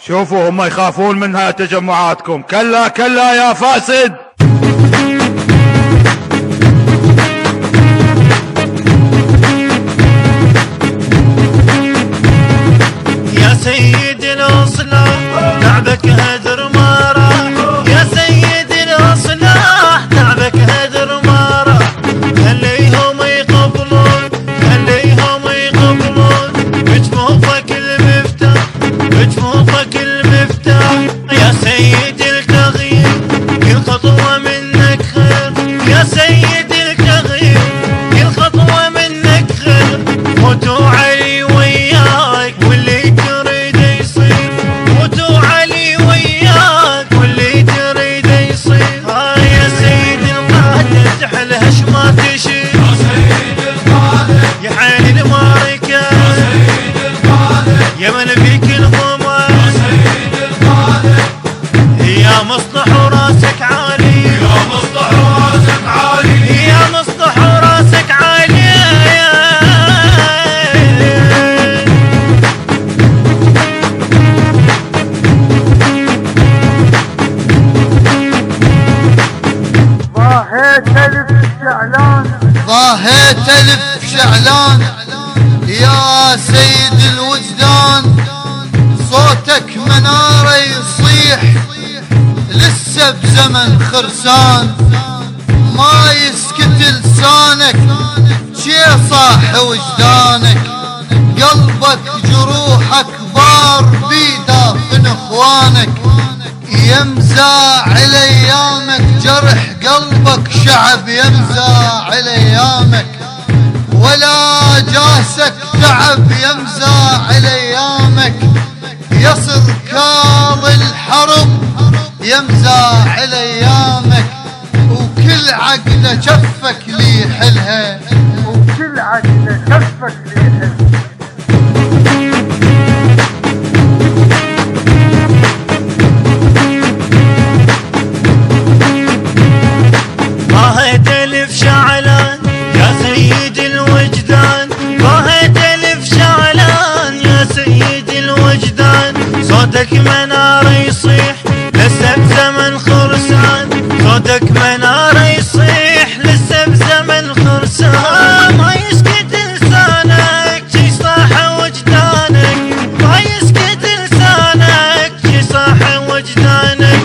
شوفوا هم يخافون منها تجمعاتكم. كلا كلا يا فاسد. يا سيد الأصلاح تعبك هدر ما راح، يا سيد الأصلاح تعبك هدر ما راح. خليهم يقبلون، خليهم يقبلون بجفوفك المفتاح، بجفوفك المفتاح. يا سيد التغيير كل خطوة منك خير، يا سيد التغيير كل خطوة منك خير. موتوا علي وياك واللي تريد يصير، موتوا علي وياك واللي تريد يصير. يا سيد القادة تحلهش ما تشير، يا سيد القادة يا حين المعركة، يا سيد القادة يا من بيك الهمة، يا سيد القادة يا مصلح وراسك عالي، يا مصلح وراسك عالي، يا مصلح وراسك عالي. ضاهيت ألف شعلان، ضاهيت ألف شعلان يا سيد الوجدان. صوتك منارة يصيح لسه بزمن خرسان، ما يسكت لسانك شي صاح وجدانك. قلبك جروحك بار بيدافن اخوانك، يمزاع ايامك جرح قلبك شعب يمزاع ايامك. ولا جاسك تعب يمزاع ايامك، يصل كاظ الحرب يمزاع ايامك. وكل عقده شفك لي حلها، وكل عقده شفك لي حلها. ضاهيت ألف شعلان يا سيد الوجدان، ضاهيت ألف شعلان يا سيد الوجدان. صوتك منارة يصيح لسه بزمن خرسان، صوتك منارة يصيح لسه بزمن خرسان. ما يسكت لسانك شي صاح وجدانك، ما يسكت لسانك شي صاح وجدانك.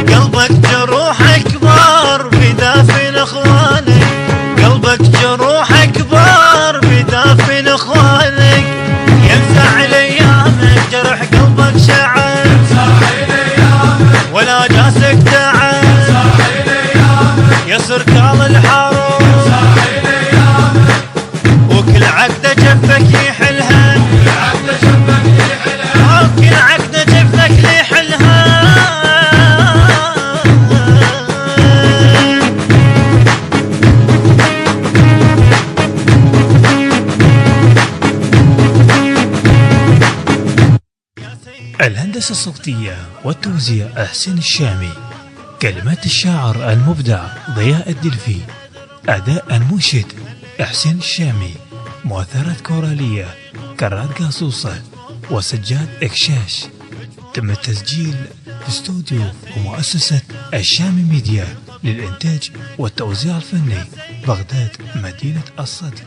قلبك جروحك كبار بدافن اخوانك، قلبك جروحك كبار بدافن اخوانك. يمزع الايامك جرح قلبك شعر، ولا جاسك تعب يصير كاظ الحرب. وكل عقده جفك يحلها، وكل عقده جفك يحلها. الهندسة الصوتية والتوزيع حسين الشامي. كلمات الشاعر المبدع ضياء الدلفي. أداء المنشد حسين الشامي. مؤثرات كورالية كراد قاصوصة وسجاد إكشاش. تم التسجيل في استوديو ومؤسسة الشامي ميديا للإنتاج والتوزيع الفني، بغداد، مدينة الصدر.